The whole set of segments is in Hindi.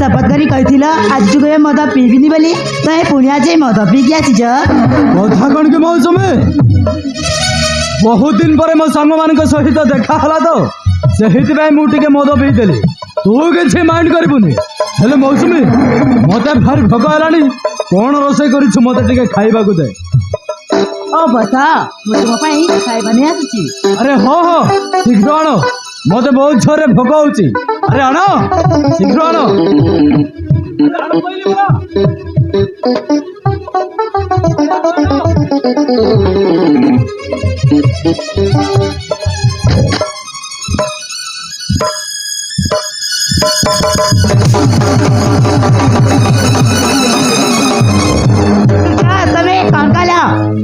शपथ करी कही आज के मद पीबिनी बोली तुम पुणी आज मद पीकी आसीच कथा कौन के मौसमे बहुत दिन पर मो सांग मान सहित देखाला तो से मुझे मद पीदेली तू कि माइंड करूनी हेले मौसमी मत भारी भोक है कौन रोसे कर मत खाइबा दे बस तुम खाइबा नहीं आसुची अरे हो शीघ्र आण मत बहुत जोरे भोक होची अरे आण शीघ्र आण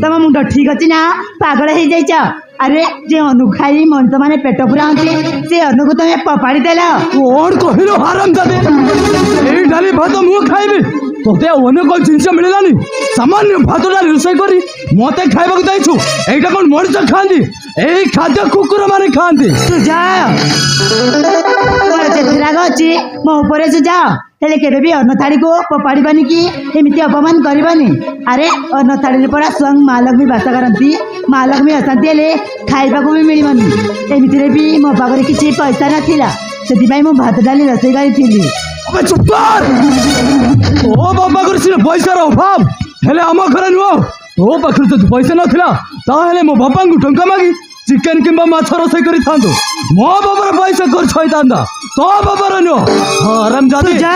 तम मुंड ठीक अच्छी ना पागल हो जाइछ अरे जे अनु खाई मनिष मैंने पेट पुरा से अनु को तुम्हें पपाड़ी देल कौन कहलो हराम जादे डाली भात मु खाइबी तोते अनु कौन जिनस मिललानी सामान्य भात डाली रोषे करी मते खाइबा दाइछु एटा कौन मनिष खांदी ए खाद्य कुकुर माने खांदी तू जा राग अच्छी मो ऊपर से जा हेले केबे भी अन्न थाड़ी को पपाड़बानी कि एमती अपमान करबानी अरे अन्न थाड़ी पड़ा स्वयं माँ लक्ष्मी बास करती माँ लक्ष्मी अशांति हेले खाइबा को भी मिलबनी एमती भी मो पाखरे किसी पैसा नाथिला से भात डाली रोषे करी अबे चुप कर ओ बाबा कर पैसा अभाव हेले आम घर नुह तो पाखरे तो पैसा नाथिला ताहेले मो बापा को टंका मागी चिकेन किंबा माछ रोषे करि थांदो मो बाबार पैसा खर्च होइतांदा तो बाबार नुह हराम जादे जा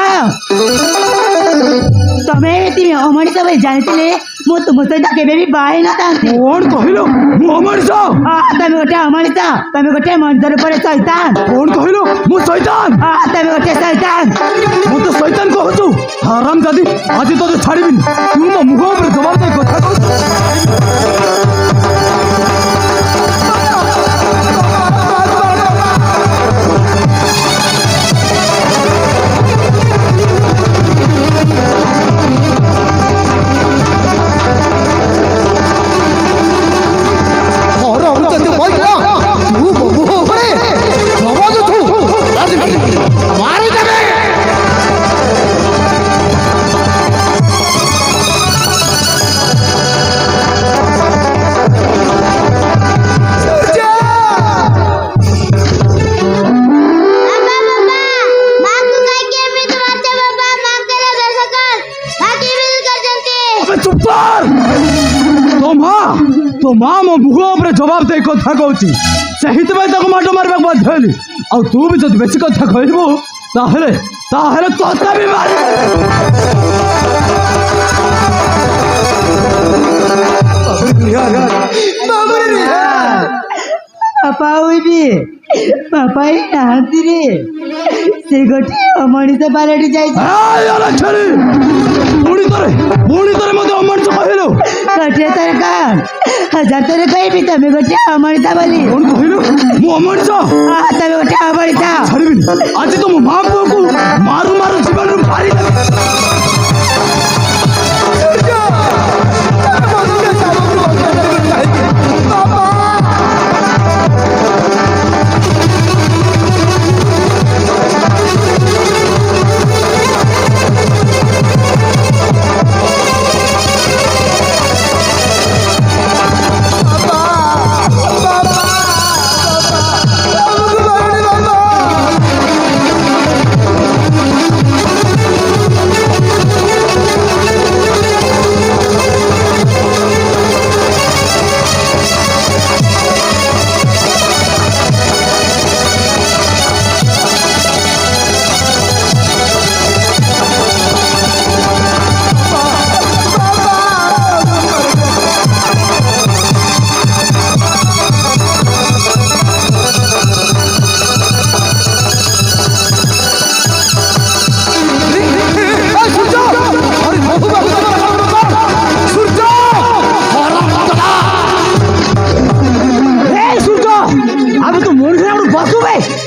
तमें अमनिष भाई जानी मु तुम सहित केबे भी बाहे ना थांती कौन कहलो मु अमनिष तमें गोटे अमनिष तमें गोटे मंदिर पर शैतान कौन कहलो मु शैतान तमें गोटे शैतान मु तो शैतान कहछु हराम जादी आज तो छाड़ीबिनी तू मो मुख ऊपर जवाब दे कथा तो माँ मो मुख ऊपर जवाब दे कथा कहूँ से माट मारवा बाध्य हेली आ तू भी जब बेसी कथा कहबू ताहले ताहले तोता भी मार पापा पापा नहांती रे से गोटे अमनिष पालटी जाइए पुणी तरे मत अमनिष कहलो गोटे तर कान हजार तर कहबी तमें गोटे अमनिष बोली कौन कहलो मु अमनिष तमें गोटे अमनिष छाड़बिनी आज तो मो माँ पुओ को मारू मारू जीवन मारी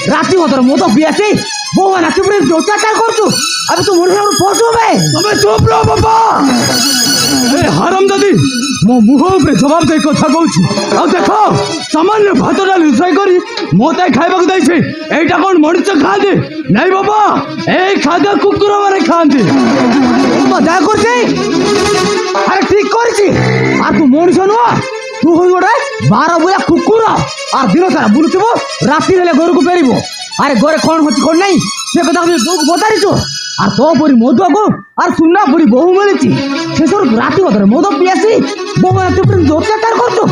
राति होतर मो तो बियासी वो नाची पुरे जोता ता करतु अब तो मोर सामने पहुंचो बे तबे चुप रहो बाबा ए हराम दादी ମୋ ମୁହଁ ଉପରେ ଜବାବ ଦେଇ କଥା କହୁଛି। ଆଉ ଦେଖ ସାମାନ୍ୟ ଭାତ ଡାଲି ରୋଷେଇ କରି ମୋତେ ଖାଇବାକୁ ଦେଇଛି। ଏଇଟା କ'ଣ ମଣିଷ ଖାଆନ୍ତି? ନାଇଁ ବାବା, ଏଇ ଖାଦ୍ୟ କୁକୁର ମାନେ ଖାଆନ୍ତି। ମଜା କରୁଛି? ଆରେ ଠିକ କରିଛି। আর তু মনুষ্য নয়, তু হই গোটে 12 বুয়া কুকুর। আর দিন সারা বুলুথিব, রাতি হলে ঘরକୁ ফেরিব। আরে ঘরে কোন হচ্ছে কোন নাই সে কথা আমি তোকে বতারিଛୁ। আর তো পরি মধুয়াକୁ আর সুনা পরি বহু মিଳିଛି। শেষর রাতি অধরে মধু পিয়াসি বহু এত অত্যাচার করছো।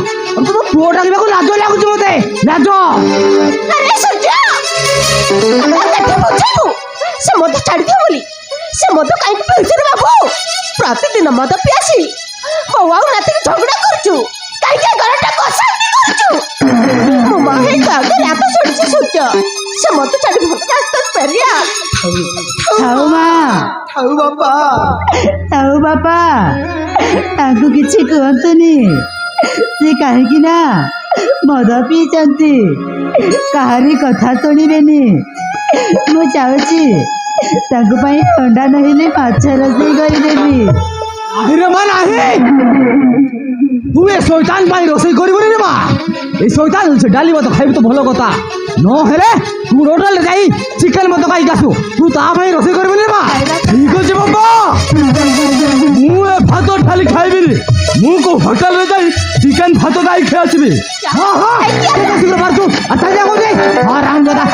তো পুଅ ডাকিବାକୁ লাଜ ଲାଗୁଛି ମତେ। ଲାଜ। আরে সূর্য মতে বুঝাইবু সে মদ ছাড়িদিও বলি। সে মদ কাইকি পিউଛୁ রে বাবু? প্রতিদিন মদ পিয়াসি বউ ଆଉ নাতিকে ঝগড়া করছু। কাইকি ঘরটাকে অশান্তি করছু। ମୋ ମା ହେଇ ତ ଆଗରେ ହାତ ଛୋଡ଼ିଛି ସୂର୍ଯ୍ୟ। ସେ ମଦ ଛାଡ଼ି ଭଲ ରାସ୍ତା ଫେରିଆ। ଥାଉ ମା, ଥାଉ ବାପା। ଥାଉ ବାପା, ତାଙ୍କୁ କିଛି କୁହନ୍ତୁନି। ସେ କାହିଁକି ନା ମଦ ପିଇଛନ୍ତି, କାହାରି କଥା ଶୁଣିବେନି। ମୁଁ ଚାହୁଁଛି ତାଙ୍କ ପାଇଁ ଥଣ୍ଡା ନହେଲେ ମାଛ ରୋଷେଇ କରିଦେବି। আহিরে মা নাহি, তুই এ শৈতান পাই রসই করিবনি রে মা। এই শৈতান সে ডালি ভাত খাইবি তো ভালো কথা, নহলে তু হোটেলে যাই চিকেন মতো খাইকি আসু। তু তা পাই রসই করবি রে মা। ঠিক ଅଛି ବାବା, ମୁଁ ଏ ଭାତ ଡାଲି ଖାଇବିନି। ମୁଁ କୋଉ ହୋଟେଲରେ ଯାଇ ଚିକେନ ଭାତ ଖାଇ ଖେଇ ଆସିବି। হ্যাঁ হ্যাঁ শীঘ্র পারছু। আর তাই যাবো যে আর রাম দাদা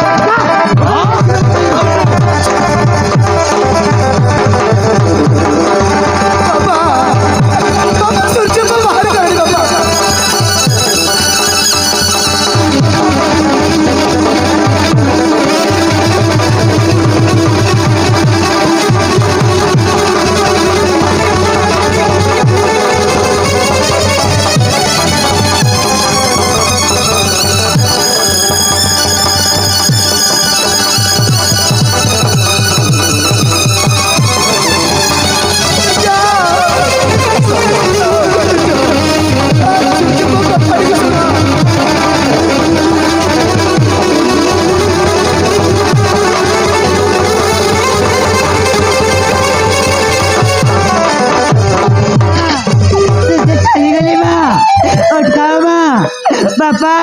बापा,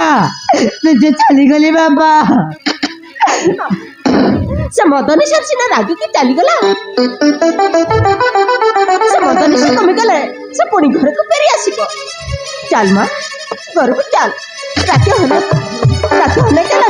तुझे चली गली बापा। ସେ ମଦ ନିଶା ସିନା ରାଗିକି ଚାଲିଗଲା। ସେ ମଦ ନିଶା କମିଗଲେ ସେ ପୁଣି ଘରକୁ ଫେରି ଆସିବ। ଚାଲ ମା, ଘରକୁ ଚାଲ। ରାତି ହେଲେ ଚାଲ।